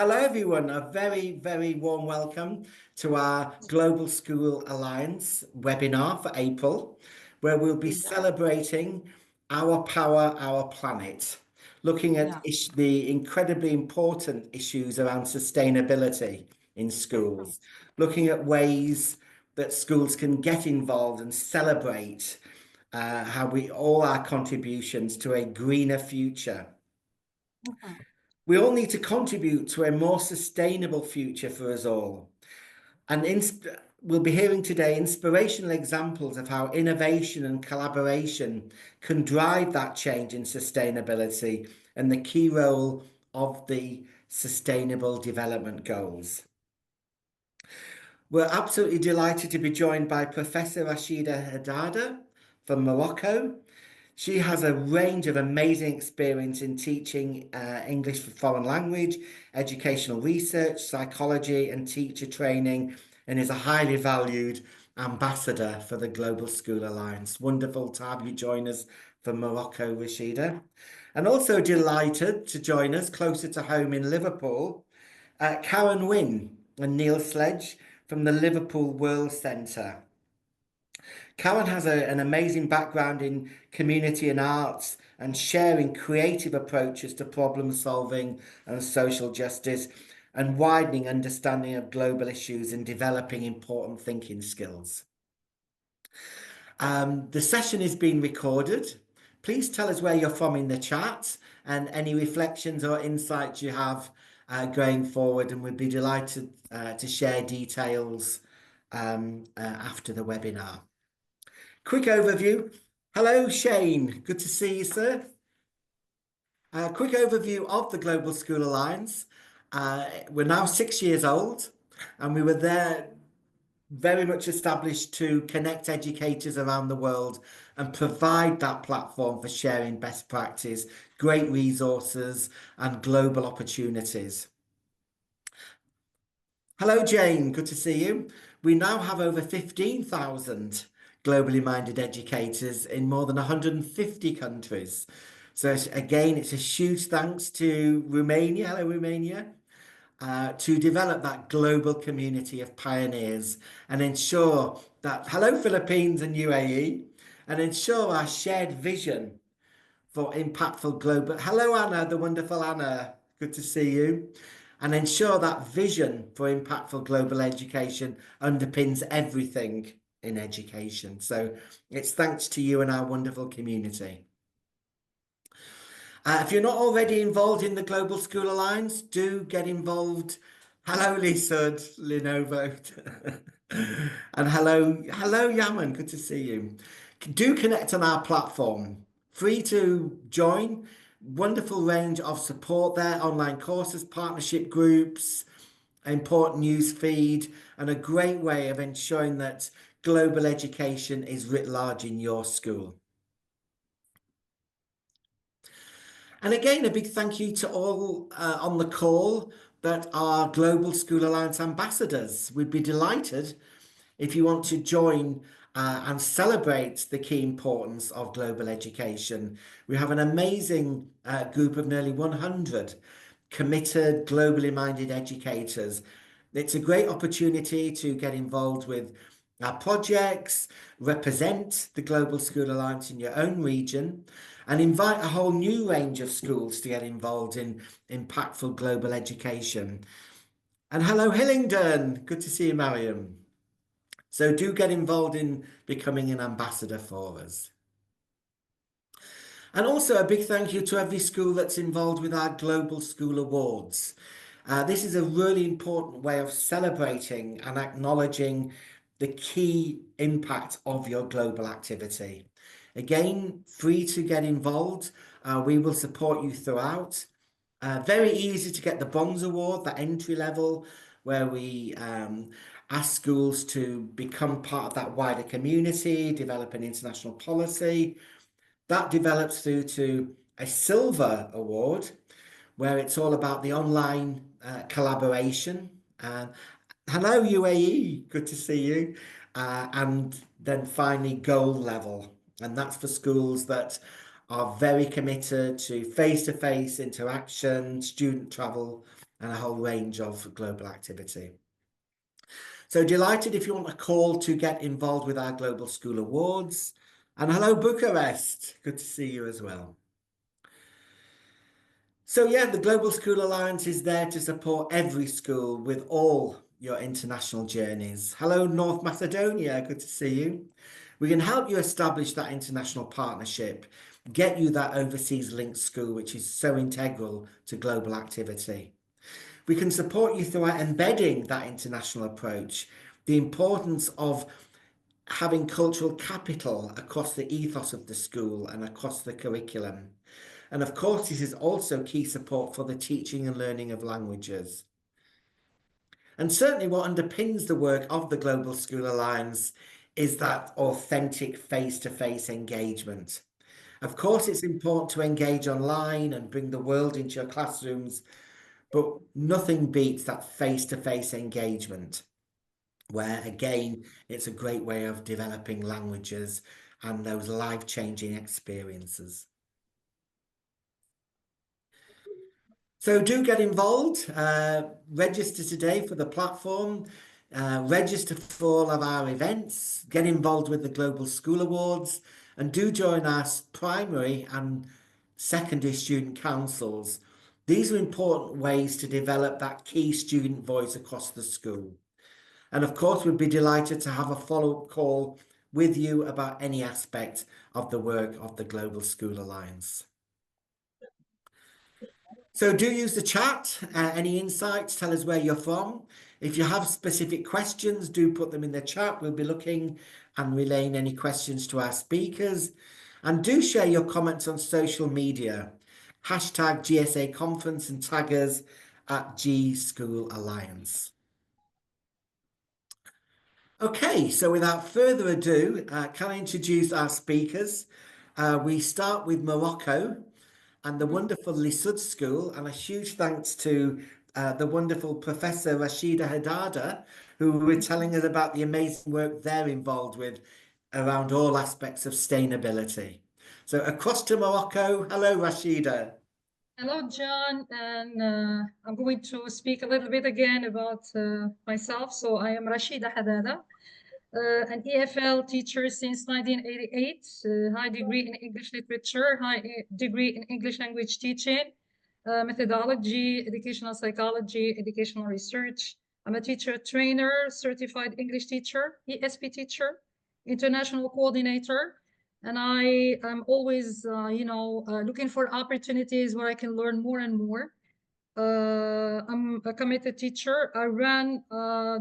Hello, everyone. A very, very warm welcome to our Global School Alliance webinar for April, where we'll be celebrating our power, our planet, looking at the incredibly important issues around sustainability in schools, looking at ways that schools can get involved and celebrate all our contributions to a greener future. We all need to contribute to a more sustainable future for us all. And we'll be hearing today inspirational examples of how innovation and collaboration can drive that change in sustainability and the key role of the Sustainable Development Goals. We're absolutely delighted to be joined by Professor Rashida Haddada from Morocco. She has a range of amazing experience in teaching English for foreign language, educational research, psychology, and teacher training, and is a highly valued ambassador for the Global School Alliance. Wonderful to have you join us from Morocco, Rashida. And also delighted to join us closer to home in Liverpool, Karen Wynne and Neil Sledge from the Liverpool World Centre. Karen has an amazing background in community and arts and sharing creative approaches to problem solving and social justice and widening understanding of global issues and developing important thinking skills. The session is being recorded. Please tell us where you're from in the chat and any reflections or insights you have going forward, and we'd be delighted to share details after the webinar. Quick overview. Hello, Shane. Good to see you, sir. Quick overview of the Global School Alliance. We're now 6 years old, and we were there very much established to connect educators around the world and provide that platform for sharing best practice, great resources, and global opportunities. Hello, Jane. Good to see you. We now have over 15,000 globally minded educators in more than 150 countries. So again, it's a huge thanks to Romania, hello Romania, to develop that global community of pioneers and ensure that, hello Philippines and UAE, and ensure our shared vision for impactful global, hello Anna, the wonderful Anna, good to see you, and ensure that vision for impactful global education underpins everything in education. So it's thanks to you and our wonderful community. If you're not already involved in the Global School Alliance, do get involved. Hello, Lisa Lenovo. And hello, Yaman. Good to see you. Do connect on our platform. Free to join. Wonderful range of support there. Online courses, partnership groups, important news feed, and a great way of ensuring that global education is writ large in your school. And again, a big thank you to all on the call that are Global School Alliance ambassadors. We'd be delighted if you want to join and celebrate the key importance of global education. We have an amazing group of nearly 100 committed, globally minded educators. It's a great opportunity to get involved with our projects, represent the Global School Alliance in your own region, and invite a whole new range of schools to get involved in impactful global education. And hello, Hillingdon. Good to see you, Mariam. So do get involved in becoming an ambassador for us. And also a big thank you to every school that's involved with our Global School Awards. This is a really important way of celebrating and acknowledging the key impact of your global activity. Again, free to get involved. We will support you throughout. Very easy to get the Bronze Award, the entry level, where we ask schools to become part of that wider community, develop an international policy. That develops through to a Silver Award, where it's all about the online collaboration. Hello, UAE, good to see you. And then finally, Gold Level. And that's for schools that are very committed to face-to-face interaction, student travel, and a whole range of global activity. So delighted if you want a call to get involved with our Global School Awards. And hello, Bucharest. Good to see you as well. So yeah, the Global School Alliance is there to support every school with all your international journeys. Hello, North Macedonia. Good to see you. We can help you establish that international partnership, get you that overseas linked school, which is so integral to global activity. We can support you throughout embedding that international approach, the importance of having cultural capital across the ethos of the school and across the curriculum. And of course, this is also key support for the teaching and learning of languages. And certainly what underpins the work of the Global School Alliance is that authentic face-to-face engagement. Of course, it's important to engage online and bring the world into your classrooms, but nothing beats that face-to-face engagement, where again, it's a great way of developing languages and those life-changing experiences. So do get involved, register today for the platform, register for all of our events, get involved with the Global School Awards, and do join our primary and secondary student councils. These are important ways to develop that key student voice across the school. And of course, we'd be delighted to have a follow-up call with you about any aspect of the work of the Global School Alliance. So do use the chat. Any insights, tell us where you're from. If you have specific questions, do put them in the chat. We'll be looking and relaying any questions to our speakers. And do share your comments on social media. Hashtag GSA Conference and tag us at G School Alliance. Okay, so without further ado, can I introduce our speakers? We start with Morocco and the wonderful Lisud School, and a huge thanks to the wonderful Professor Rashida Haddada, who were telling us about the amazing work they're involved with around all aspects of sustainability. So across to Morocco, hello Rashida. Hello, John, and I'm going to speak a little bit again about myself. So I am Rashida Haddada, an EFL teacher since 1988, high degree in English literature, degree in English language teaching, methodology, educational psychology, educational research. I'm a teacher trainer, certified English teacher, ESP teacher, international coordinator, and I am always, looking for opportunities where I can learn more and more. I'm a committed teacher. I ran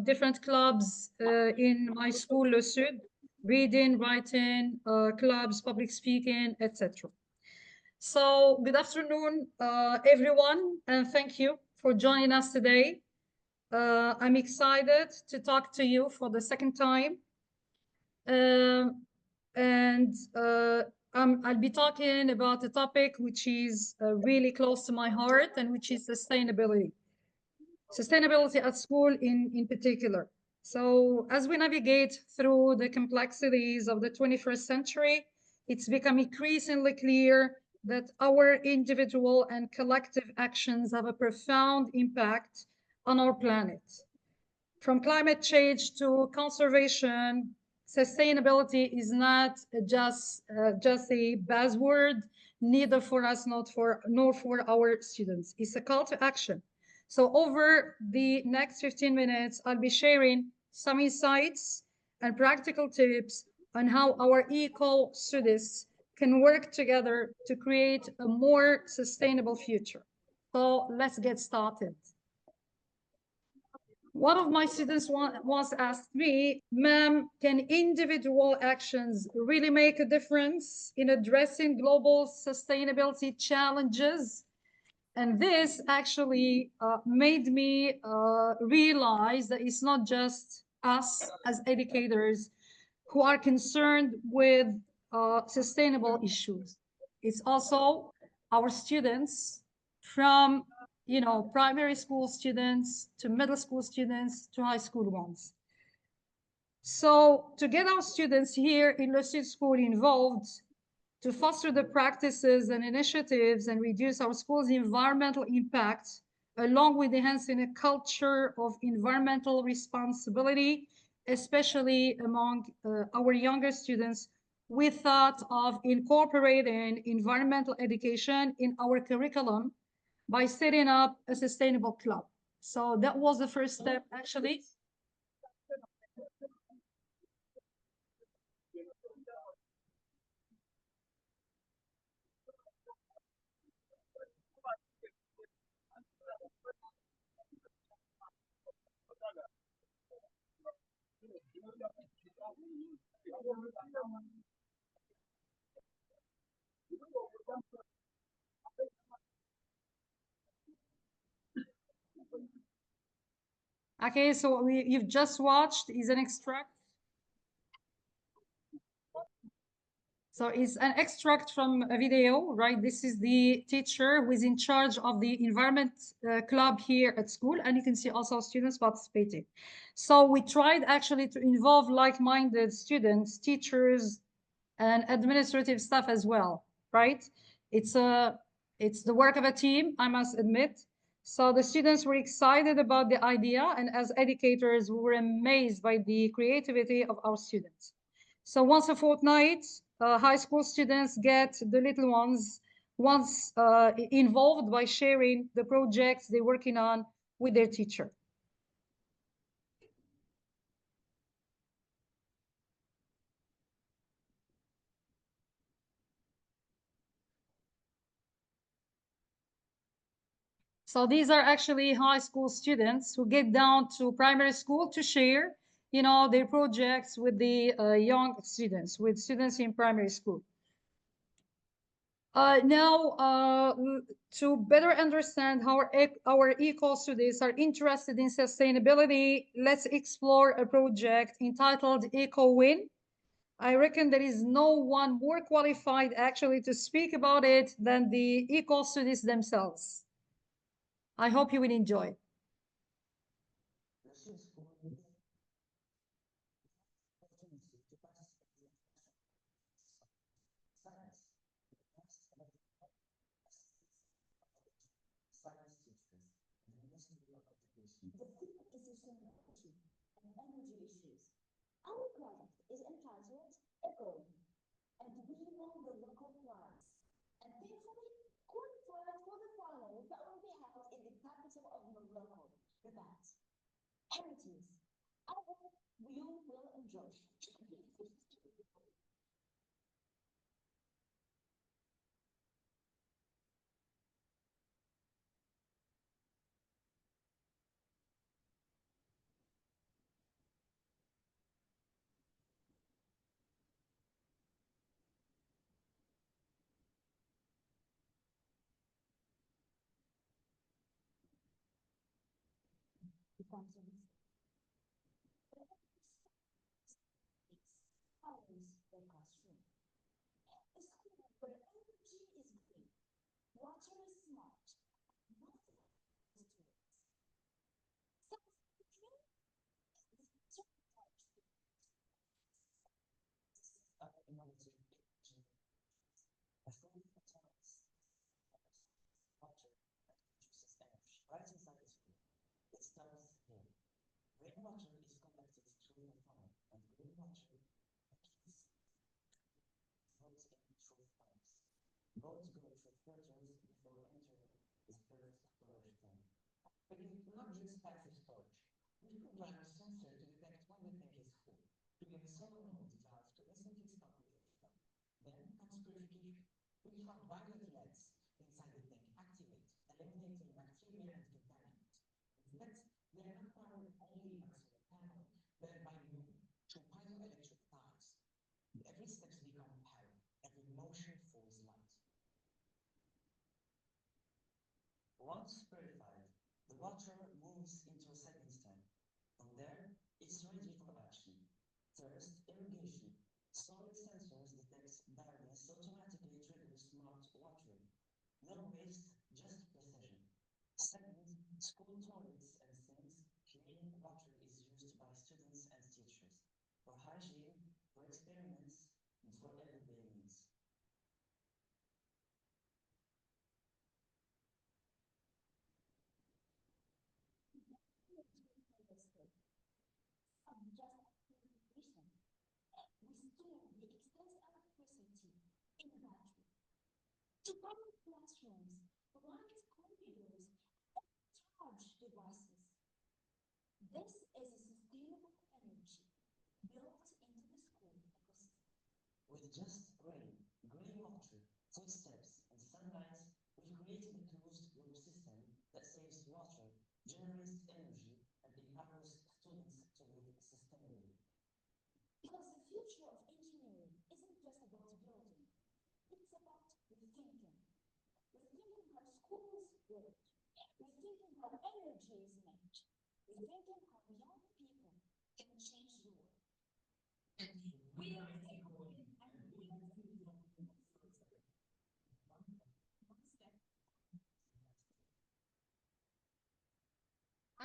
different clubs in my school, Le Sud, reading, writing, clubs, public speaking, etc. So good afternoon, everyone, and thank you for joining us today. I'm excited to talk to you for the second time. And I'll be talking about a topic which is really close to my heart, and which is sustainability. Sustainability at school in particular. So as we navigate through the complexities of the 21st century, it's become increasingly clear that our individual and collective actions have a profound impact on our planet. From climate change to conservation, sustainability is not just a buzzword, neither for us, nor for our students. It's a call to action. So over the next 15 minutes, I'll be sharing some insights and practical tips on how our eco studies can work together to create a more sustainable future. So let's get started. One of my students once asked me, ma'am, can individual actions really make a difference in addressing global sustainability challenges? And this actually made me realize that it's not just us as educators who are concerned with sustainable issues. It's also our students, from primary school students to middle school students to high school ones. So to get our students here in Le Sud School involved, to foster the practices and initiatives and reduce our school's environmental impact along with enhancing a culture of environmental responsibility, especially among our younger students, we thought of incorporating environmental education in our curriculum by setting up a sustainable club. So that was the first step, actually. Okay, so you've just watched is an extract. So it's an extract from a video, right? This is the teacher who is in charge of the environment club here at school, and you can see also students participating. So we tried actually to involve like-minded students, teachers, and administrative staff as well, right? It's a it's the work of a team, I must admit. So the students were excited about the idea, and as educators, we were amazed by the creativity of our students. So once a fortnight, high school students get the little ones once involved by sharing the projects they're working on with their teacher. So these are actually high school students who get down to primary school to share, their projects with the young students, with students in primary school. Now, to better understand how our eco students are interested in sustainability, let's explore a project entitled Eco Win. I reckon there is no one more qualified actually to speak about it than the eco students themselves. I hope you will enjoy.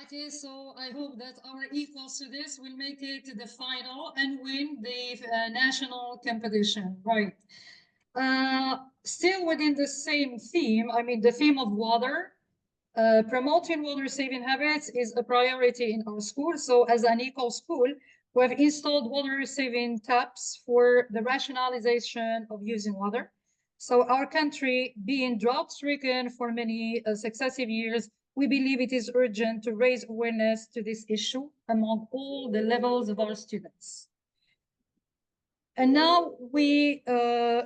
Okay, so I hope that our equals to this will make it to the final and win the national competition, right? Still within the same theme, I mean, the theme of water, promoting water saving habits is a priority in our school. So as an eco school, we have installed water saving taps for the rationalization of using water. So our country being drought stricken for many successive years, we believe it is urgent to raise awareness to this issue among all the levels of our students. And now we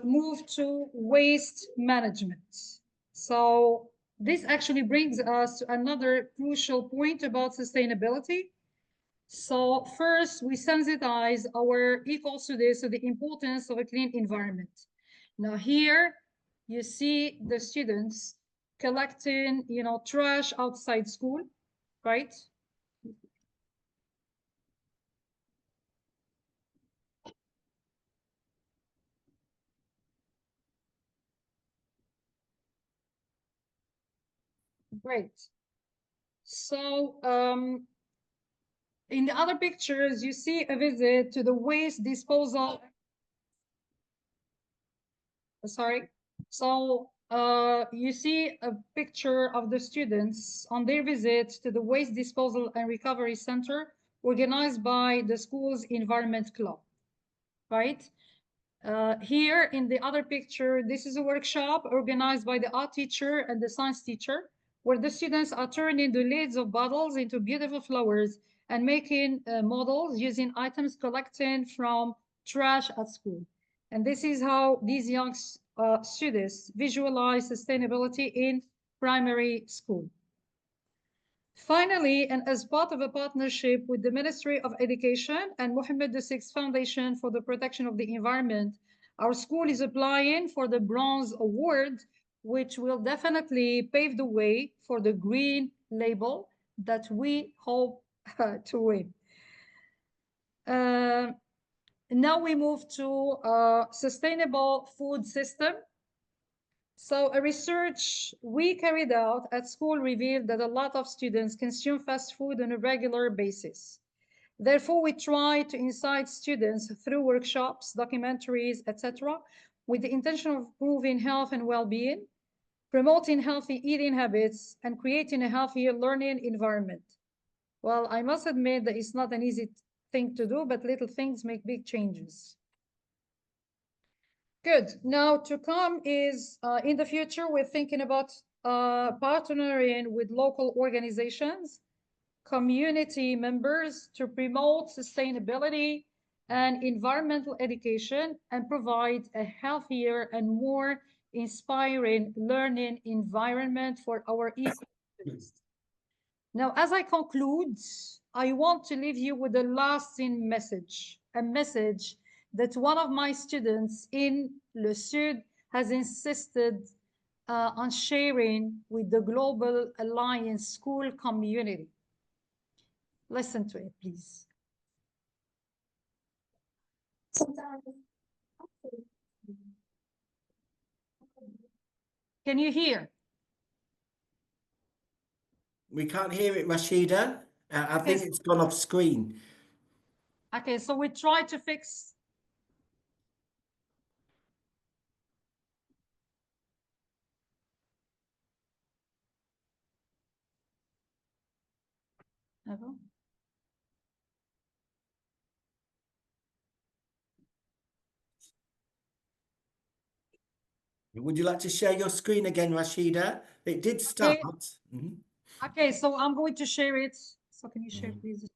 move to waste management. So this actually brings us to another crucial point about sustainability. So first, we sensitize our equals to this, so the importance of a clean environment. Now here, you see the students collecting, trash outside school, right? Great. So in the other pictures, you see a visit to the waste disposal. Sorry. So you see a picture of the students on their visit to the Waste Disposal and Recovery Center organized by the school's Environment Club, right? Here in the other picture, this is a workshop organized by the art teacher and the science teacher, where the students are turning the lids of bottles into beautiful flowers and making models using items collected from trash at school. And this is how these young students visualize sustainability in primary school. Finally, and as part of a partnership with the Ministry of Education and Mohammed VI Foundation for the Protection of the Environment, our school is applying for the Bronze Award, which will definitely pave the way for the green label that we hope to win. Now we move to sustainable food system. So a research we carried out at school revealed that a lot of students consume fast food on a regular basis. Therefore, we try to incite students through workshops, documentaries, etc., with the intention of improving health and well-being, promoting healthy eating habits, and creating a healthier learning environment. Well, I must admit that it's not an easy thing to do, but little things make big changes. Good. Now to come is in the future, we're thinking about partnering with local organizations, community members to promote sustainability and environmental education and provide a healthier and more inspiring learning environment for our students. Now, as I conclude, I want to leave you with a lasting message, a message that one of my students in Le Sud has insisted on sharing with the Global Alliance school community. Listen to it, please. Can you hear? We can't hear it, Rashida. I think it's gone off screen. Okay, so we try to fix. Would you like to share your screen again, Rashida? It did start. Mhm. Okay, so I'm going to share it. So can you share, Mhm. please?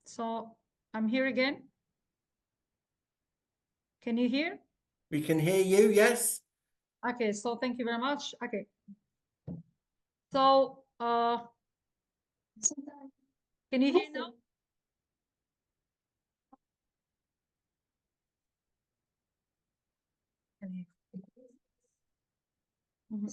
So I'm here again. Can you hear? We can hear you, yes? Okay, so thank you very much. Okay. So can you hear now? Can you- Mhm.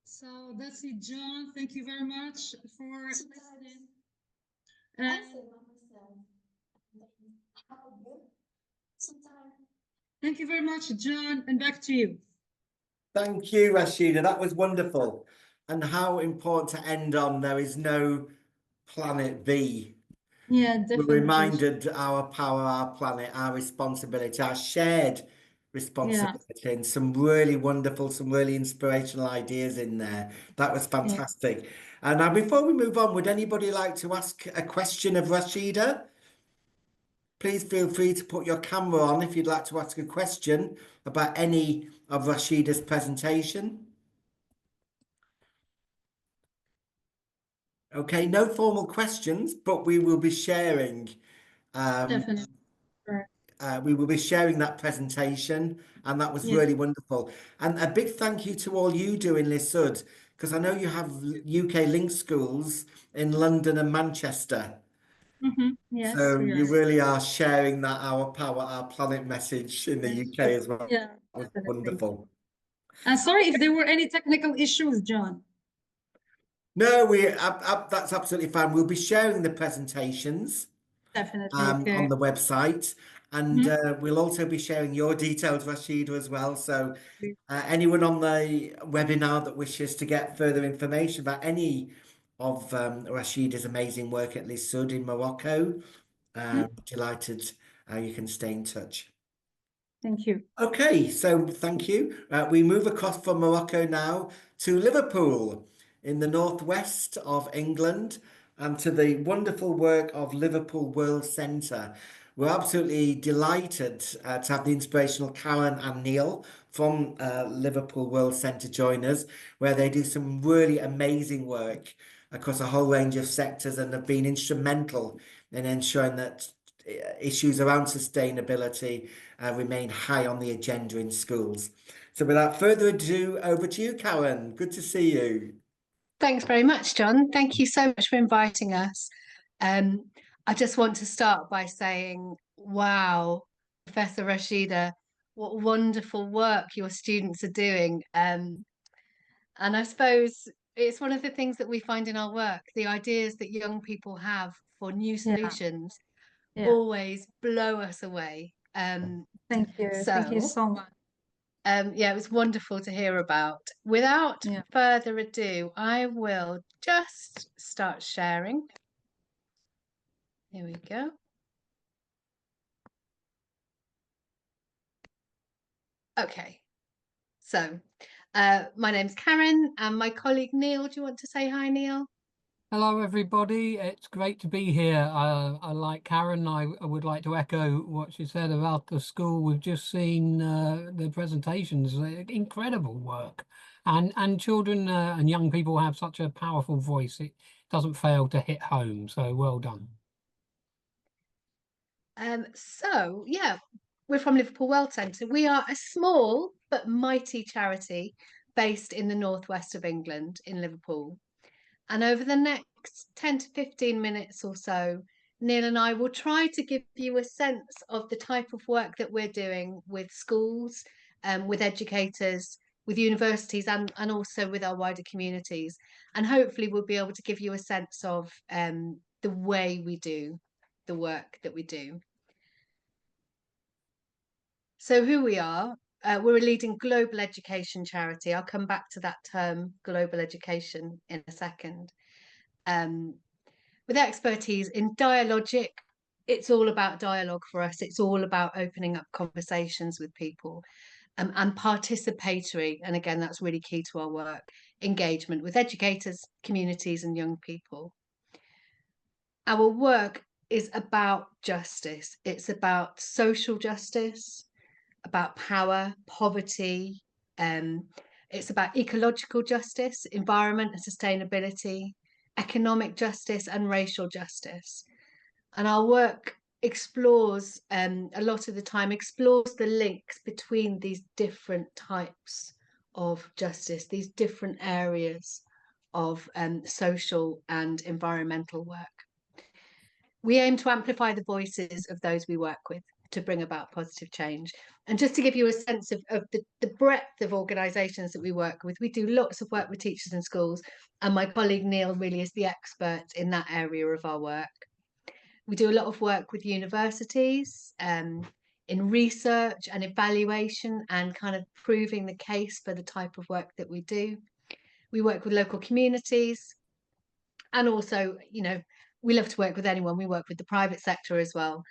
So that's it, John. Thank you very much for listening. And thank you very much, John, and back to you. Thank you, Rashida. That was wonderful. And how important to end on there is no planet B. Yeah, We're definitely. reminded our power, our planet, our responsibility, our shared responsibility, and some really wonderful, some really inspirational ideas in there. That was fantastic. And now, before we move on, would anybody like to ask a question of Rashida? Please feel free to put your camera on if you'd like to ask a question about any of Rashida's presentation. Okay, no formal questions, but we will be sharing. Definitely. We will be sharing that presentation, and that was Yes. really wonderful. And a big thank you to all you do in Lisud, because I know you have UK Link schools in London and Manchester. Yes, So we you are. really are sharing that our power, our planet message in the UK as well. Yeah, That was definitely. wonderful. And sorry if there were any technical issues, John. No, that's absolutely fine. We'll be sharing the presentations Definitely, okay. on the website, and we'll also be sharing your details, Rashida, as well. So anyone on the webinar that wishes to get further information about any of Rashida's amazing work at Lissoud in Morocco, delighted you can stay in touch. Thank you. Okay, so thank you. We move across from Morocco now to Liverpool in the northwest of England and to the wonderful work of Liverpool World Centre. We're absolutely delighted to have the inspirational Karen and Neil from Liverpool World Centre join us, where they do some really amazing work across a whole range of sectors and have been instrumental in ensuring that issues around sustainability remain high on the agenda in schools. So without further ado, over to you, Karen. Good to see you. Thanks very much, John. Thank you so much for inviting us. I just want to start by saying, wow, Professor Rashida, what wonderful work your students are doing. And I suppose it's one of the things that we find in our work, the ideas that young people have for new solutions always blow us away. Thank you. Thank you so much. Yeah, it was wonderful to hear about. Without further ado, I will just start sharing. Here we go. Okay, so my name's Karen and my colleague Neil. Do you want to say hi, Neil? Hello, everybody. It's great to be here. I like Karen. I would like to echo what she said about the school. We've just seen the presentations, incredible work. And children and young people have such a powerful voice. It doesn't fail to hit home. So well done. So, yeah, we're from Liverpool World Centre. We are a small but mighty charity based in the northwest of England in Liverpool. And over the next 10 to 15 minutes or so, Neil and I will try to give you a sense of the type of work that we're doing with schools, with educators, with universities, and also with our wider communities. And hopefully we'll be able to give you a sense of the way we do the work that we do. So who we are, we're a leading global education charity. I'll come back to that term, global education, in a second. With expertise in dialogic, it's all about dialogue for us. It's all about opening up conversations with people, and participatory. And again, that's really key to our work, engagement with educators, communities, and young people. Our work is about justice. It's about social justice, about power, poverty. It's about ecological justice, environment and sustainability, economic justice, and racial justice. And our work explores, a lot of the time, explores the links between these different types of justice, these different areas of social and environmental work. We aim to amplify the voices of those we work with to bring about positive change. And just to give you a sense of the breadth of organisations that we work with, we do lots of work with teachers in schools, and my colleague Neil really is the expert in that area of our work. We do a lot of work with universities in research and evaluation and kind of proving the case for the type of work that we do. We work with local communities, and also, you know, we love to work with anyone. We work with the private sector as well.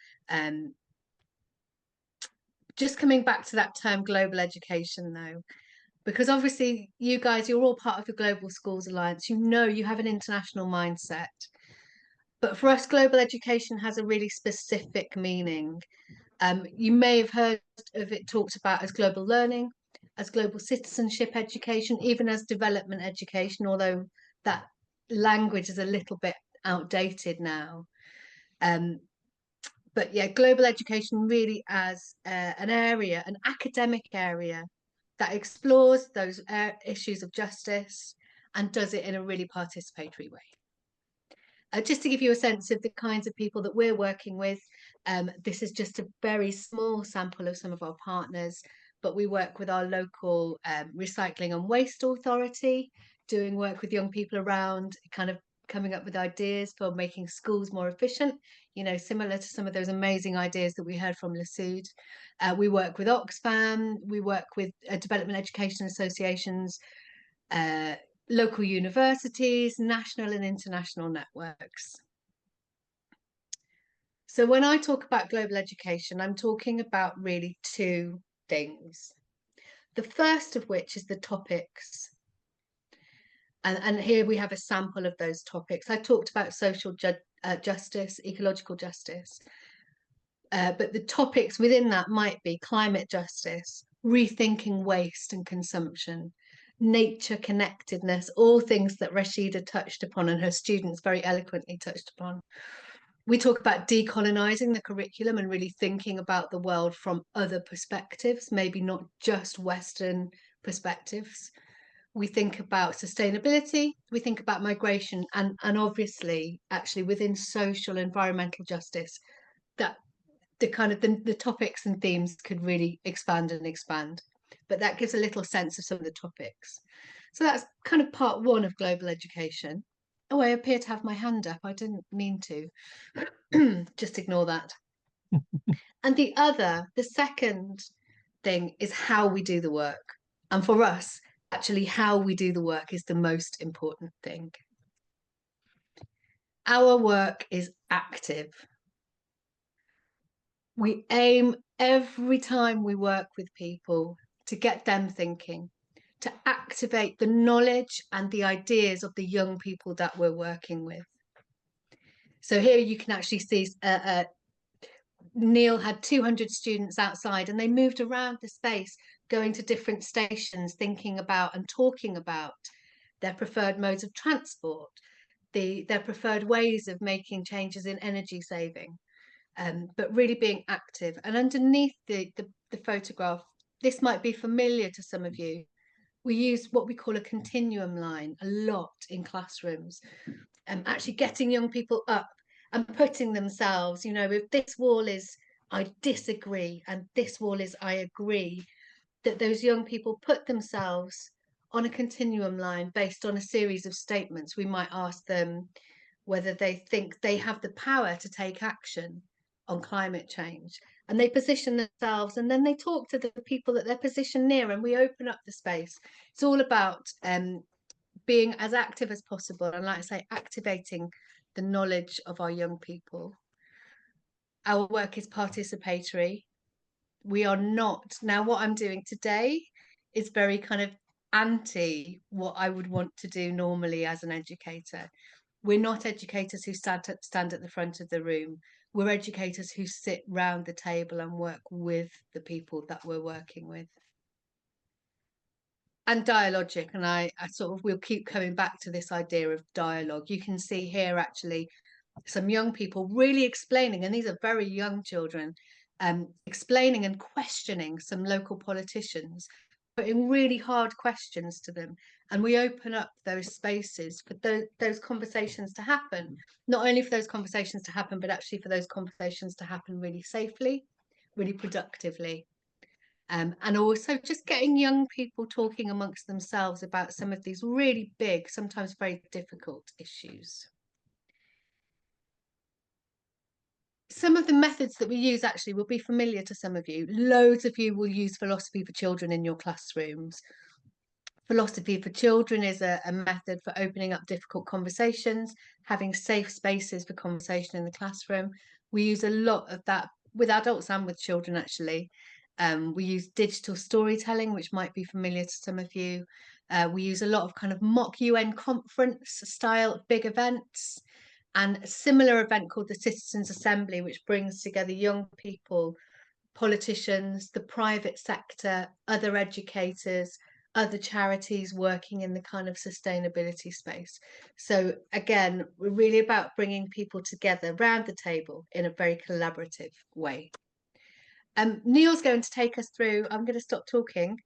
Just coming back to that term global education though, because obviously you guys, you're all part of the Global Schools Alliance. You know, you have an international mindset. But for us, global education has a really specific meaning. You may have heard of it talked about as global learning, as global citizenship education, even as development education, although that language is a little bit outdated now. But yeah, global education really as an area, an academic area that explores those issues of justice and does it in a really participatory way. Just to give you a sense of the kinds of people that we're working with, this is just a very small sample of some of our partners. but we work with our local recycling and waste authority, doing work with young people around kind of coming up with ideas for making schools more efficient, you know, similar to some of those amazing ideas that we heard from Lasoud. We work with Oxfam, we work with development education associations, local universities, national and international networks. So when I talk about global education, I'm talking about really two things. The first of which is the topics. And here we have a sample of those topics. I talked about social justice, ecological justice, but the topics within that might be climate justice, rethinking waste and consumption, nature connectedness, all things that Rashida touched upon and her students very eloquently touched upon. We talk about decolonizing the curriculum and really thinking about the world from other perspectives, maybe not just Western perspectives. We think about sustainability, we think about migration, and obviously, actually within social environmental justice, that the kind of the topics and themes could really expand and expand. But that gives a little sense of some of the topics. So that's kind of part one of global education. Oh, I appear to have my hand up. I didn't mean to. Just ignore that. And the second thing is how we do the work. And for us, actually, how we do the work is the most important thing. Our work is active. We aim every time we work with people to get them thinking, to activate the knowledge and the ideas of the young people that we're working with. So here you can actually see Neil had 200 students outside and they moved around the space, going to different stations, thinking about and talking about their preferred modes of transport, their preferred ways of making changes in energy saving, but really being active. And underneath the photograph, this might be familiar to some of you. We use what we call a continuum line a lot in classrooms, actually getting young people up and putting themselves, you know, if this wall is I disagree and this wall is I agree, that those young people put themselves on a continuum line based on a series of statements. We might ask them whether they think they have the power to take action on climate change, and they position themselves, and then they talk to the people that they're positioned near, and we open up the space. It's all about being as active as possible, and like I say, activating the knowledge of our young people. Our work is participatory. We are not, now what I'm doing today is very kind of anti what I would want to do normally as an educator. We're not educators who stand at the front of the room. We're educators who sit round the table and work with the people that we're working with. And dialogic, and I sort of will keep coming back to this idea of dialogue. You can see here actually some young people really explaining, and these are very young children, explaining and questioning some local politicians, putting really hard questions to them. And we open up those spaces for those conversations to happen, not only for those conversations to happen, but actually for those conversations to happen really safely, really productively. And also just getting young people talking amongst themselves about some of these really big, sometimes very difficult issues. Some of the methods that we use actually will be familiar to some of you. Loads of you will use philosophy for children in your classrooms. Philosophy for children is a method for opening up difficult conversations, having safe spaces for conversation in the classroom. We use a lot of that with adults and with children, actually. We use digital storytelling, which might be familiar to some of you. We use a lot of kind of mock UN conference style big events, and a similar event called the Citizens Assembly, which brings together young people, politicians, the private sector, other educators, other charities working in the kind of sustainability space. So again, we're really about bringing people together around the table in a very collaborative way. Neil's going to take us through, I'm going to stop talking,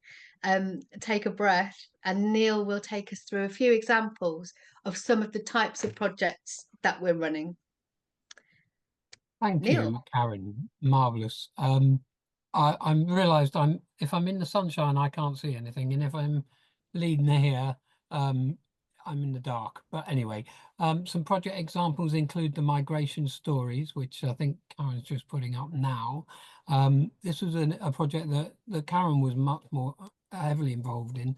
take a breath, and Neil will take us through a few examples of some of the types of projects that we're running. Thank Neil. you, Karen. Marvellous. I'm realised if I'm in the sunshine, I can't see anything, and if I'm leading here, I'm in the dark. But anyway, some project examples include the migration stories, which I think Karen's just putting up now. This was a project that Karen was much more heavily involved in,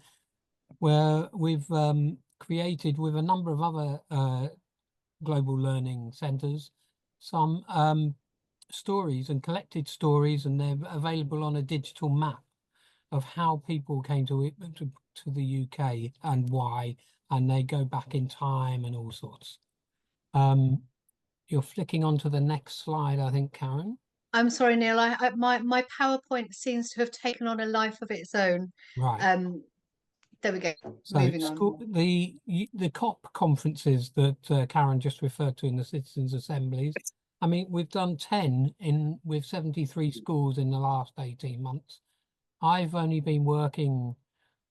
where we've created with a number of other global learning centres some stories and collected stories, and they're available on a digital map of how people came to the UK and why, and they go back in time and all sorts. You're flicking onto the next slide, I think, Karen. I'm sorry, Neil. My PowerPoint seems to have taken on a life of its own. Right. There we go. So Moving on. The COP conferences that Karen just referred to in the citizens' assemblies. I mean, we've done 10 with 73 schools in the last 18 months. I've only been working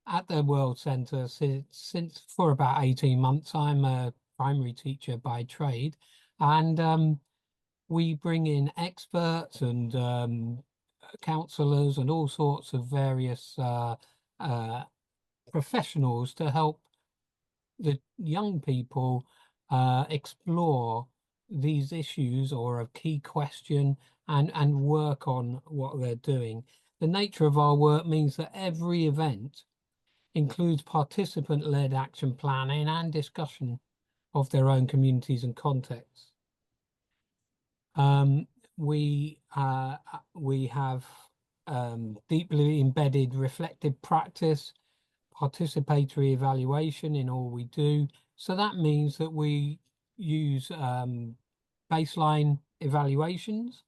at the World Centre since for about 18 months. I'm a primary teacher by trade, and we bring in experts and counsellors and all sorts of various professionals to help the young people explore these issues or a key question and work on what they're doing. The nature of our work means that every event includes participant-led action planning and discussion of their own communities and contexts. We have deeply embedded reflective practice, participatory evaluation in all we do. So that means that we use baseline evaluations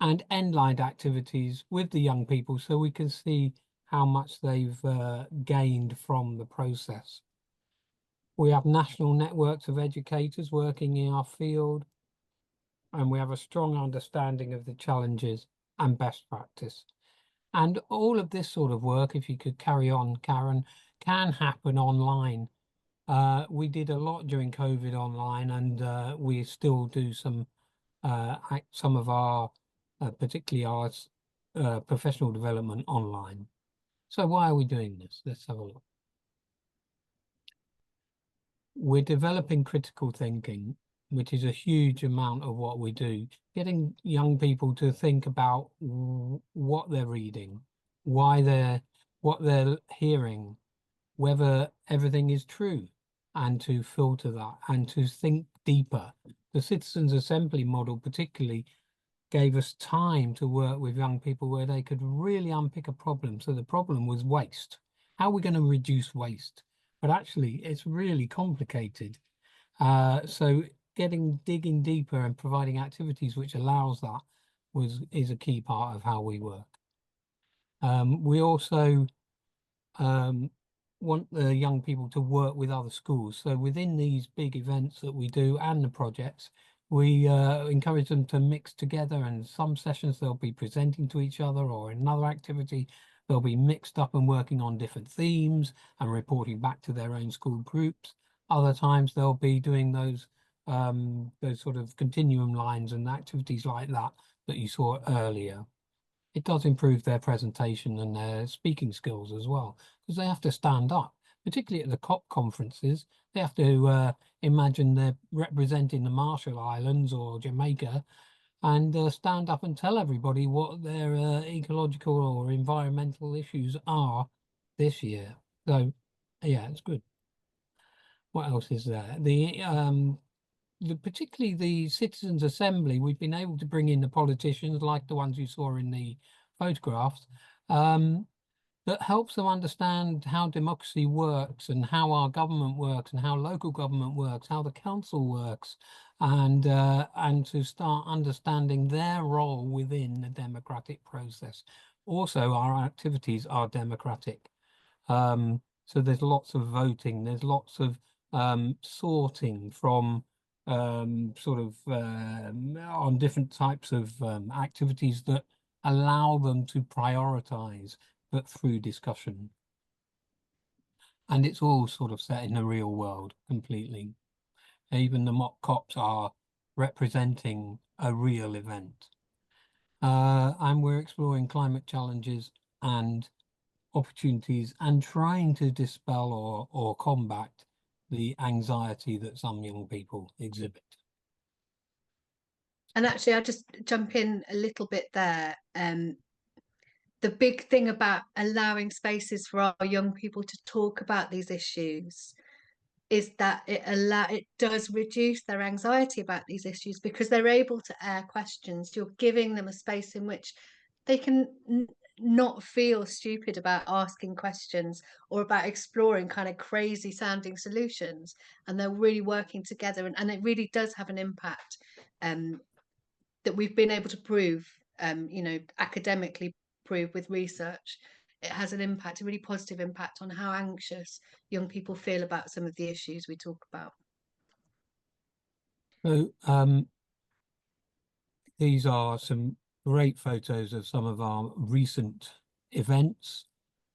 and endline activities with the young people so we can see how much they've gained from the process. We have national networks of educators working in our field, and we have a strong understanding of the challenges and best practice. And all of this sort of work, if you could carry on, Karen, can happen online. We did a lot during COVID online, and we still do some of our, particularly our professional development online. So why are we doing this? Let's have a look. We're developing critical thinking, which is a huge amount of what we do. Getting young people to think about what they're reading, what they're hearing, whether everything is true, and to filter that and to think deeper. The Citizens Assembly model particularly gave us time to work with young people where they could really unpick a problem. So the problem was waste. How are we going to reduce waste? But actually, it's really complicated. So digging deeper and providing activities which allows that is a key part of how we work. We also want the young people to work with other schools. So within these big events that we do and the projects, we encourage them to mix together, and some sessions they'll be presenting to each other, or in another activity they'll be mixed up and working on different themes and reporting back to their own school groups. Other times they'll be doing those sort of continuum lines and activities like that you saw earlier. It does improve their presentation and their speaking skills as well, because they have to stand up, particularly at the COP conferences. They have to imagine they're representing the Marshall Islands or Jamaica, and stand up and tell everybody what their ecological or environmental issues are this year. So, yeah, it's good. What else is there? Particularly the Citizens Assembly, we've been able to bring in the politicians like the ones you saw in the photographs, that helps them understand how democracy works and how our government works and how local government works, how the council works, and to start understanding their role within the democratic process. Also, our activities are democratic. So there's lots of voting, there's lots of sorting from on different types of activities that allow them to prioritize, but through discussion. And it's all sort of set in the real world completely. Even the mock COPs are representing a real event. and we're exploring climate challenges and opportunities and trying to dispel or combat the anxiety that some young people exhibit. And actually, I'll just jump in a little bit there. The big thing about allowing spaces for our young people to talk about these issues is that it does reduce their anxiety about these issues, because they're able to air questions. You're giving them a space in which they can not feel stupid about asking questions or about exploring kind of crazy sounding solutions, and they're really working together, and it really does have an impact that we've been able to prove, academically prove with research. It has an impact, a really positive impact on how anxious young people feel about some of the issues we talk about. So these are some great photos of some of our recent events.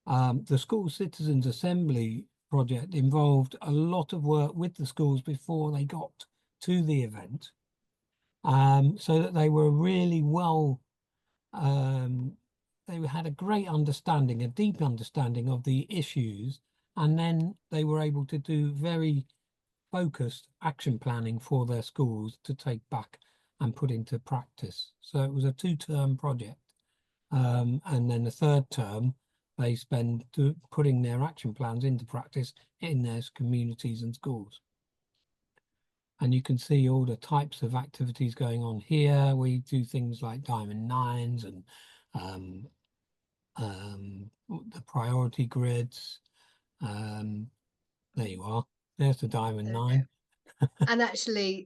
The School Citizens Assembly project involved a lot of work with the schools before they got to the event, so that they were really well, they had a great understanding, a deep understanding of the issues, and then they were able to do very focused action planning for their schools to take back and put into practice. So it was a 2-term project. And then the 3rd term, they spend putting their action plans into practice in their communities and schools. And you can see all the types of activities going on here. We do things like Diamond Nines and the priority grids. There you are. There's the Diamond Nine. And actually,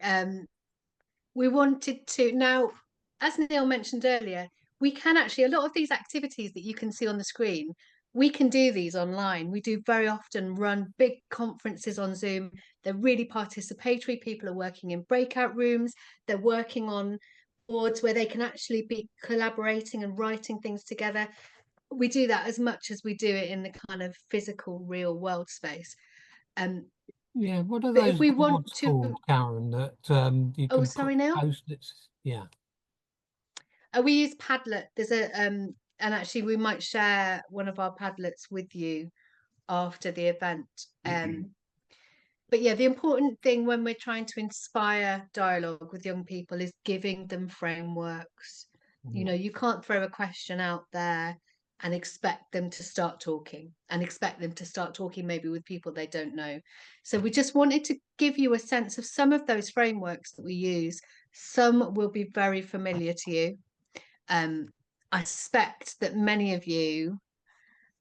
we wanted to, now, as Neil mentioned earlier, we can actually, a lot of these activities that you can see on the screen, we can do these online. We do very often run big conferences on Zoom. They're really participatory. People are working in breakout rooms. They're working on boards where they can actually be collaborating and writing things together. We do that as much as we do it in the kind of physical, real world space. Yeah, what are But those if we want boards to, called, Karen, that you oh, can sorry, put Neil. post-its? Yeah. We use Padlet. There's a and actually we might share one of our Padlets with you after the event. But yeah, the important thing when we're trying to inspire dialogue with young people is giving them frameworks. You know, you can't throw a question out there and expect them to start talking, and expect them to start talking maybe with people they don't know. So we just wanted to give you a sense of some of those frameworks that we use. Some will be very familiar to you. I suspect that many of you,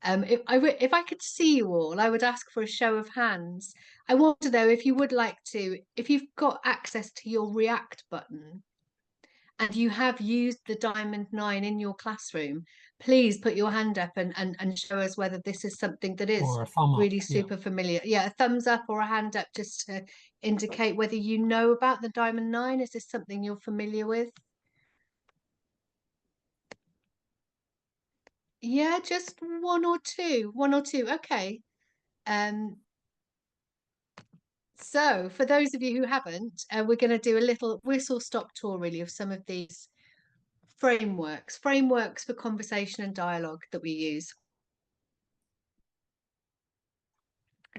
if I could see you all, I would ask for a show of hands. I want to know if you would like to, if you've got access to your React button and you have used the Diamond 9 in your classroom, please put your hand up and show us whether this is something that is Or a thumb up. really super familiar. Yeah, a thumbs up or a hand up just to indicate whether you know about the Diamond 9. Is this something you're familiar with? Yeah, just one or two. Okay. So for those of you who haven't, we're going to do a little whistle-stop tour really of some of these frameworks for conversation and dialogue that we use.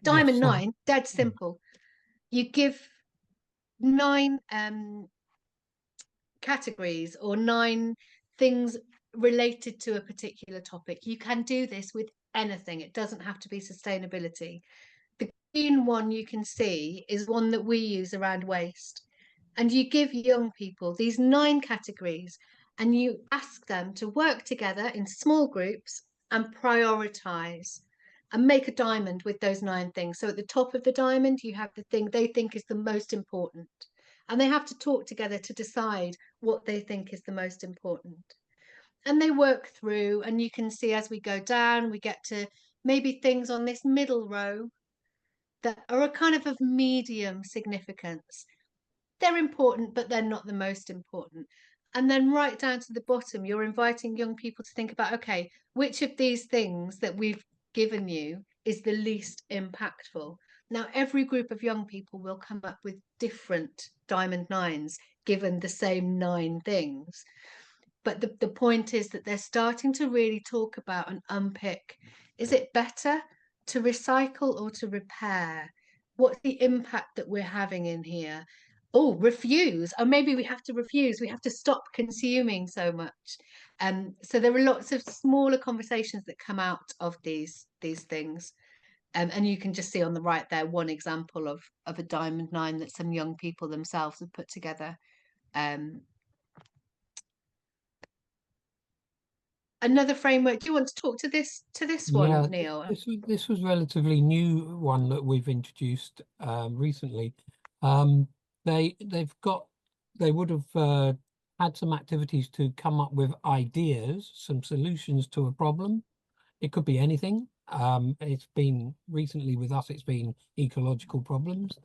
Diamond 9, dead simple. You give 9 categories or 9 things related to a particular topic. You can do this with anything. It doesn't have to be sustainability. The green one you can see is one that we use around waste. And you give young people these 9 categories and you ask them to work together in small groups and prioritize and make a diamond with those 9 things. So at the top of the diamond, you have the thing they think is the most important. And they have to talk together to decide what they think is the most important. And they work through, and you can see as we go down, we get to maybe things on this middle row that are a kind of medium significance. They're important, but they're not the most important. And then right down to the bottom, you're inviting young people to think about, okay, which of these things that we've given you is the least impactful? Now, every group of young people will come up with different Diamond 9s, given the same 9 things. But the point is that they're starting to really talk about and unpick, is it better to recycle or to repair? What's the impact that we're having in here? Oh, refuse. Or maybe we have to refuse. We have to stop consuming so much. So there are lots of smaller conversations that come out of these things. And you can just see on the right there one example of a diamond 9 that some young people themselves have put together. Another framework. Do you want to talk to this one, Yeah, Neil? this was relatively new one that we've introduced recently. They would have had some activities to come up with ideas, some solutions to a problem. It could be anything. It's been recently with us, it's been ecological problems.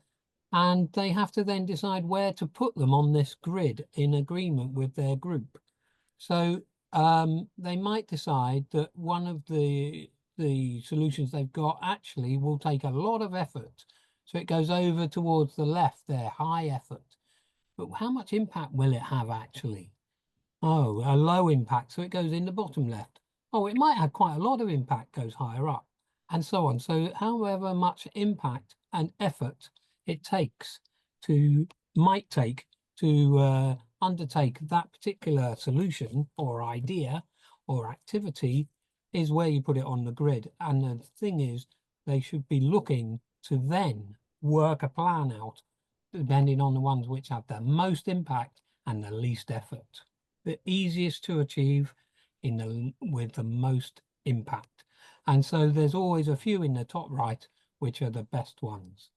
And they have to then decide where to put them on this grid in agreement with their group. So they might decide that one of the solutions they've got actually will take a lot of effort. So it goes over towards the left there, high effort. But how much impact will it have actually? Oh, a low impact, so it goes in the bottom left. Oh, it might have quite a lot of impact, goes higher up, and so on. So however much impact and effort it might take to undertake that particular solution or idea or activity is where you put it on the grid. And the thing is, they should be looking to then work a plan out, depending on the ones which have the most impact and the least effort. The easiest to achieve with the most impact. And so there's always a few in the top right, which are the best ones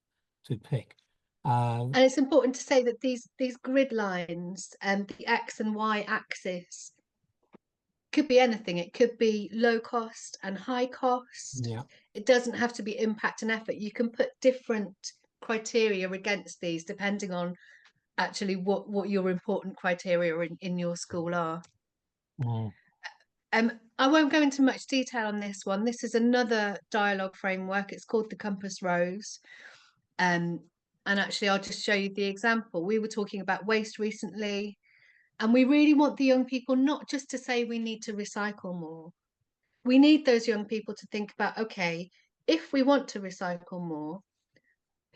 to pick. And it's important to say that these grid lines and the X and Y axis could be anything. It could be low cost and high cost. Yeah. It doesn't have to be impact and effort. You can put different criteria against these depending on actually what your important criteria in your school are. I won't go into much detail on this one. This is another dialogue framework. It's called the Compass Rose. And actually, I'll just show you the example. We were talking about waste recently, and we really want the young people not just to say we need to recycle more. We need those young people to think about, okay, if we want to recycle more,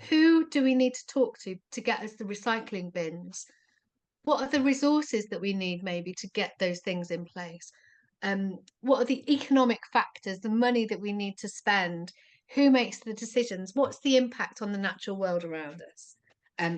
who do we need to talk to get us the recycling bins? What are the resources that we need maybe to get those things in place? What are the economic factors, the money that we need to spend? Who makes the decisions? What's the impact on the natural world around us?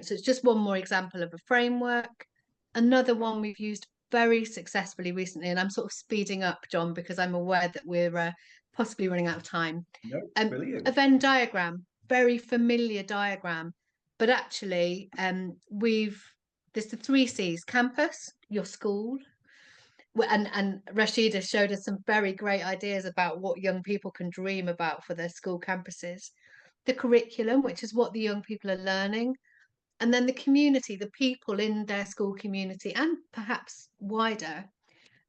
So it's just one more example of a framework. Another one we've used very successfully recently, and I'm sort of speeding up, John, because I'm aware that we're possibly running out of time. No, brilliant. A Venn diagram, very familiar diagram, but actually there's the 3 C's: campus, your school, and Rashida showed us some very great ideas about what young people can dream about for their school campuses. The curriculum, which is what the young people are learning, and then the community, the people in their school community, and perhaps wider.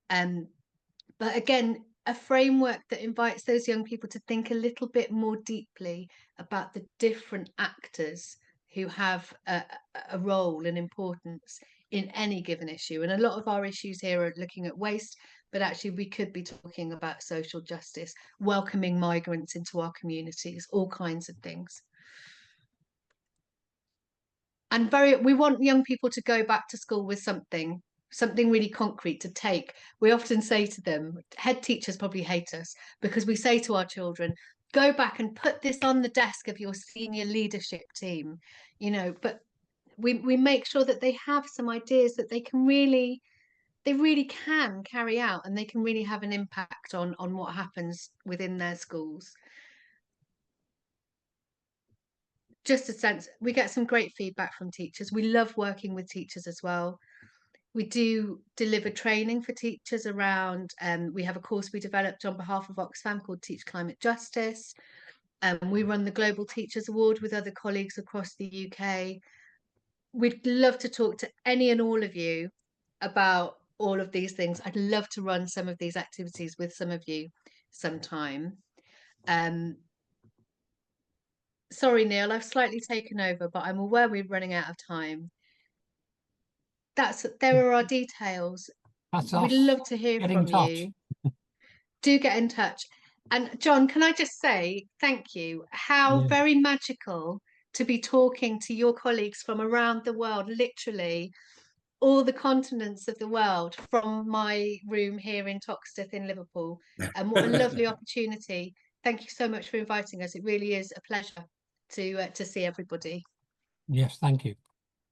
But again, a framework that invites those young people to think a little bit more deeply about the different actors who have a role and importance in any given issue. And a lot of our issues here are looking at waste, but actually we could be talking about social justice, welcoming migrants into our communities, all kinds of things. And we want young people to go back to school with something really concrete to take. We often say to them, head teachers probably hate us, because we say to our children, go back and put this on the desk of your senior leadership team, but we make sure that they have some ideas that they really can carry out, and they can really have an impact on what happens within their schools. Just a sense, we get some great feedback from teachers. We love working with teachers as well. We do deliver training for teachers around, we have a course we developed on behalf of Oxfam called Teach Climate Justice. We run the Global Teachers Award with other colleagues across the UK. We'd love to talk to any and all of you about all of these things. I'd love to run some of these activities with some of you sometime. Sorry, Neil, I've slightly taken over, but I'm aware we're running out of time. There are our details. That's We'd us. love to hear Get in from touch. you. Do get in touch. And John, can I just say thank you? How Yeah. very magical to be talking to your colleagues from around the world, literally all the continents of the world, from my room here in Toxteth in Liverpool. And what a lovely opportunity. Thank you so much for inviting us. It really is a pleasure to see everybody. Yes, thank you.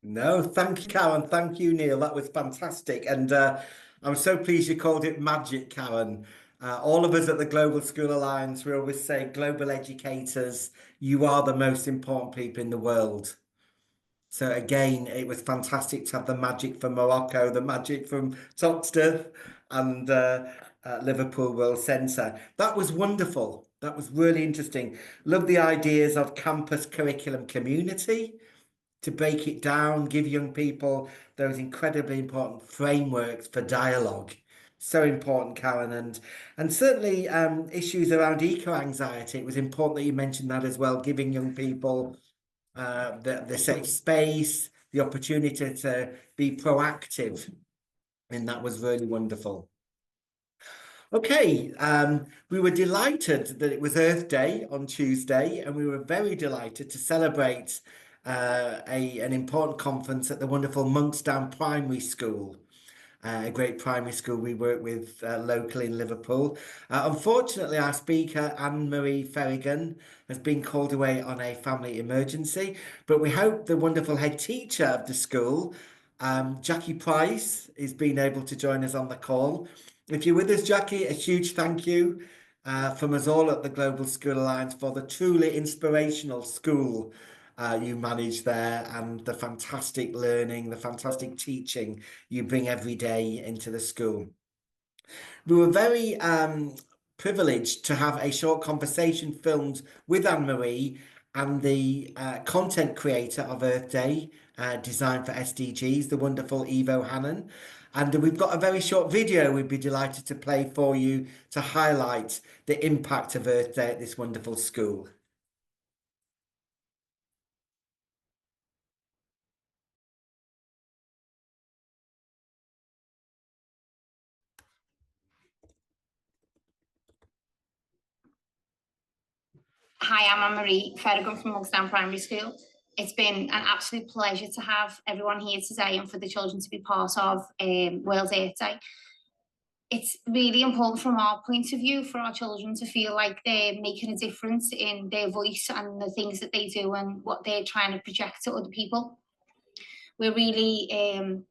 No, thank you, Karen. Thank you, Neil. That was fantastic. And I'm so pleased you called it magic, Karen. All of us at the Global School Alliance, we always say, global educators, you are the most important people in the world. So again, it was fantastic to have the magic from Morocco, the magic from Toxteth, and Liverpool World Centre. That was wonderful. That was really interesting. Love the ideas of campus curriculum community, to break it down, give young people those incredibly important frameworks for dialogue. So important, Karen, and certainly issues around eco-anxiety. It was important that you mentioned that as well, giving young people the safe space, the opportunity to be proactive, and that was really wonderful. Okay, we were delighted that it was Earth Day on Tuesday, and we were very delighted to celebrate an important conference at the wonderful Monksdown Primary School, a great primary school we work with locally in Liverpool. Unfortunately, our speaker, Anne-Marie Ferrigan, has been called away on a family emergency, but we hope the wonderful head teacher of the school, Jackie Price, is being able to join us on the call. If you're with us, Jackie, a huge thank you from us all at the Global School Alliance for the truly inspirational school you manage there, and the fantastic learning, the fantastic teaching you bring every day into the school. We were very privileged to have a short conversation filmed with Anne-Marie and the content creator of Earth Day, Design for SDGs, the wonderful Ivo Hannon. And we've got a very short video we'd be delighted to play for you to highlight the impact of Earth Day at this wonderful school. Hi, I'm Anne-Marie Ferrigan from Monksdown Primary School. It's been an absolute pleasure to have everyone here today and for the children to be part of World Earth Day. It's really important from our point of view for our children to feel like they're making a difference in their voice and the things that they do and what they're trying to project to other people. We're really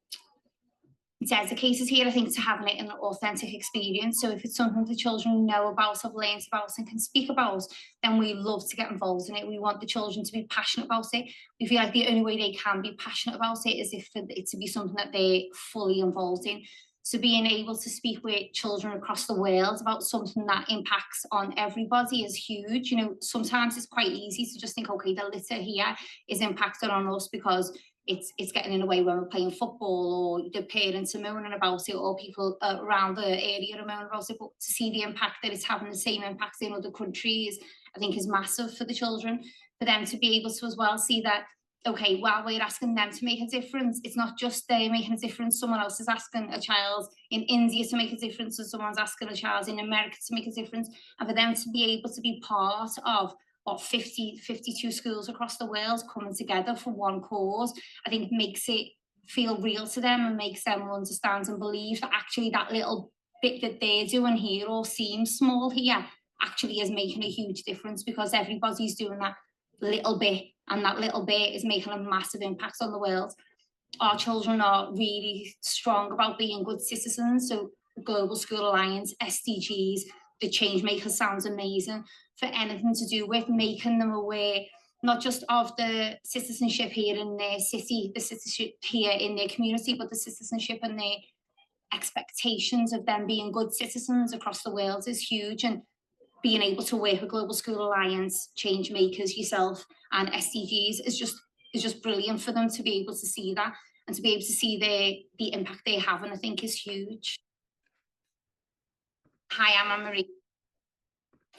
dedicated here, I think, to having it an authentic experience. So if it's something the children know about, have learned about and can speak about, then we love to get involved in it. We want the children to be passionate about it. We feel like the only way they can be passionate about it is if it to be something that they're fully involved in. So being able to speak with children across the world about something that impacts on everybody is huge. You know, sometimes it's quite easy to just think, okay, the litter here is impacted on us because it's getting in the way when we're playing football, or the parents are moaning about it, or people around the area are moaning about it. But to see the impact that it's having, the same impact in other countries, I think is massive for the children. For them to be able to as well see that, okay, while we're asking them to make a difference, it's not just they're making a difference, someone else is asking a child in India to make a difference, and someone's asking a child in America to make a difference. And for them to be able to be part of 52 schools across the world coming together for one cause, I think makes it feel real to them and makes them understand and believe that actually that little bit that they're doing here, or seems small here, actually is making a huge difference, because everybody's doing that little bit, and that little bit is making a massive impact on the world. Our children are really strong about being good citizens. So Global School Alliance, SDGs, the change makers sounds amazing for anything to do with making them aware, not just of the citizenship here in their city, the citizenship here in their community, but the citizenship and their expectations of them being good citizens across the world is huge. And being able to work with Global School Alliance, change makers, yourself, and SDGs is just brilliant for them to be able to see that, and to be able to see the impact they have, and I think is huge. Hi, I'm Anne-Marie.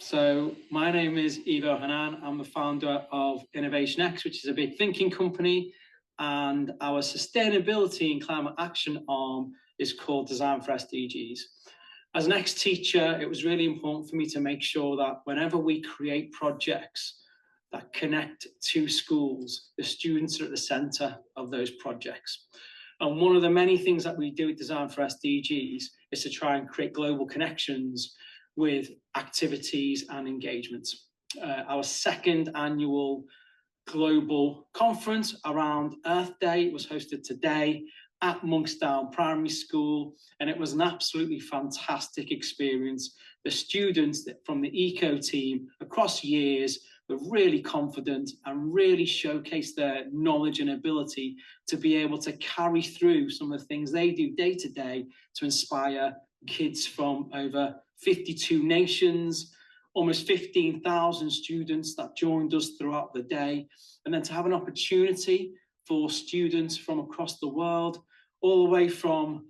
So my name is Ivo Hanan. I'm the founder of Innovation X, which is a big thinking company, and our sustainability and climate action arm is called Design for SDGs. As an ex-teacher, it was really important for me to make sure that whenever we create projects that connect to schools, the students are at the centre of those projects. And one of the many things that we do at Design for SDGs is to try and create global connections with activities and engagements. Our second annual global conference around Earth Day was hosted today at Monkstown Primary School, and it was an absolutely fantastic experience. The students from the eco team across years were really confident and really showcased their knowledge and ability to be able to carry through some of the things they do day to day to inspire kids from over 52 nations, almost 15,000 students that joined us throughout the day, and then to have an opportunity for students from across the world, all the way from,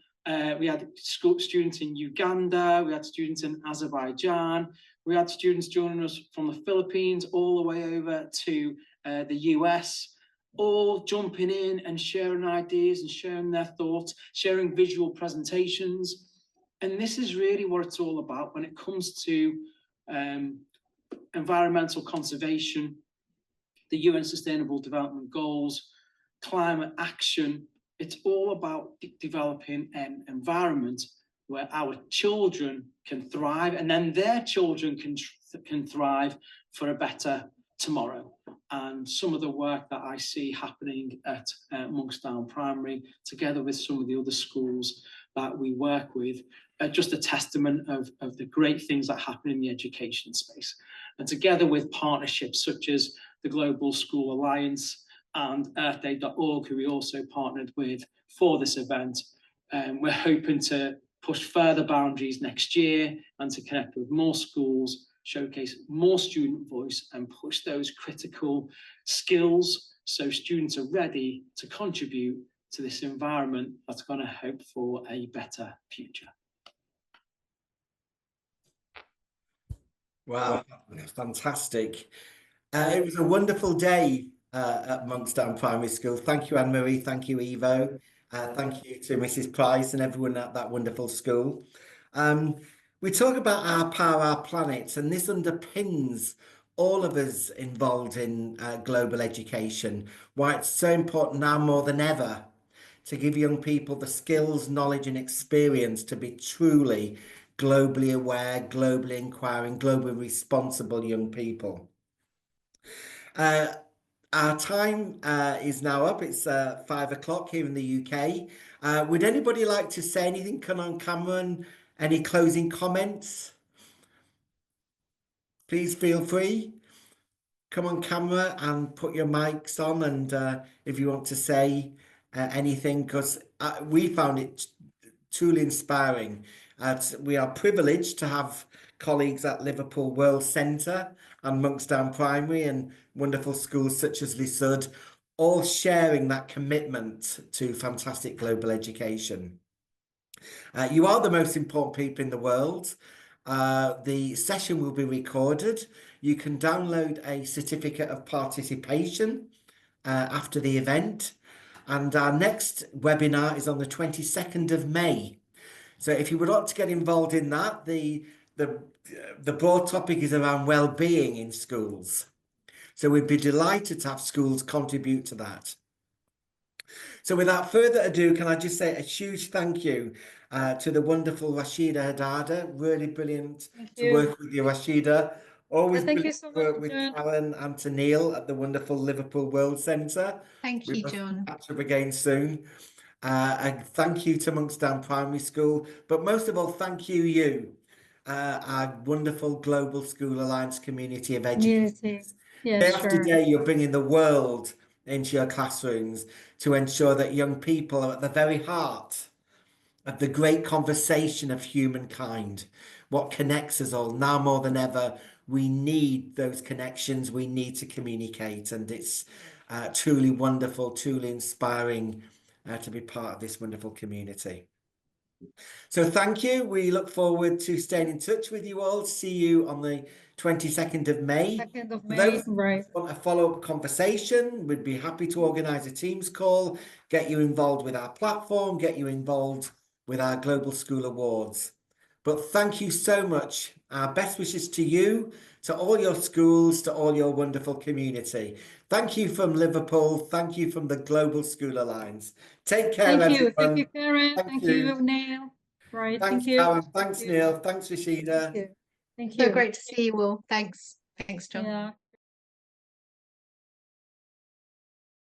we had students in Uganda, we had students in Azerbaijan, we had students joining us from the Philippines, all the way over to the US, all jumping in and sharing ideas and sharing their thoughts, sharing visual presentations. And this is really what it's all about when it comes to environmental conservation, the UN Sustainable Development Goals, climate action. It's all about developing an environment where our children can thrive, and then their children can thrive for a better tomorrow. And some of the work that I see happening at Monkstown Primary, together with some of the other schools that we work with, are just a testament of the great things that happen in the education space. And together with partnerships such as the Global School Alliance and earthday.org, who we also partnered with for this event, we're hoping to push further boundaries next year and to connect with more schools, showcase more student voice, and push those critical skills so students are ready to contribute to this environment that's going to hope for a better future. Wow, fantastic. It was a wonderful day at Monkstown Primary School. Thank you, Anne-Marie. Thank you, Ivo. Thank you to Mrs. Price and everyone at that wonderful school. We talk about our power, our planet, and this underpins all of us involved in global education, why it's so important now more than ever to give young people the skills, knowledge, and experience to be truly globally aware, globally inquiring, globally responsible young people. Our time is now up. It's 5 o'clock here in the UK. Would anybody like to say anything? Come on, Cameron. Any closing comments? Please feel free. Come on camera and put your mics on, and if you want to say anything, because we found it truly inspiring. We are privileged to have colleagues at Liverpool World Centre and Monkstown Primary and wonderful schools such as Lisud, all sharing that commitment to fantastic global education. You are the most important people in the world. The session will be recorded. You can download a certificate of participation after the event. And our next webinar is on the 22nd of May. So if you would like to get involved in that, the broad topic is around well-being in schools. So we'd be delighted to have schools contribute to that. So without further ado, can I just say a huge thank you to the wonderful Rashida Haddada. Really brilliant to work with you, Rashida. Always Thank you brilliant so to work much, with John. Karen and to Neil at the wonderful Liverpool World Centre. Thank you, John. Catch up again soon. And thank you to Monkstown Primary School. But most of all, thank you, our wonderful Global School Alliance community of educators. Yeah, Day after sure. day, you're bringing the world into your classrooms to ensure that young people are at the very heart of the great conversation of humankind. What connects us all now more than ever, we need those connections. We need to communicate, and it's truly wonderful, truly inspiring to be part of this wonderful community. So thank you. We look forward to staying in touch with you all. See you on the 22nd of May. 2nd of For May, those right. who want a follow-up conversation, we'd be happy to organise a Teams call, get you involved with our platform, get you involved with our Global School Awards. But thank you so much. Our best wishes to you, to all your schools, to all your wonderful community. Thank you from Liverpool. Thank you from the Global School Alliance. Take care, Thank you. everyone. Thank you, Karen. Thank Thank you. you, Neil. Right. Thanks, Thank you. Karen. Thank Thanks, you. Neil. Thanks, Rashida. Thank you. Thank So you. great to see you all. Thanks. Thanks, John. Yeah.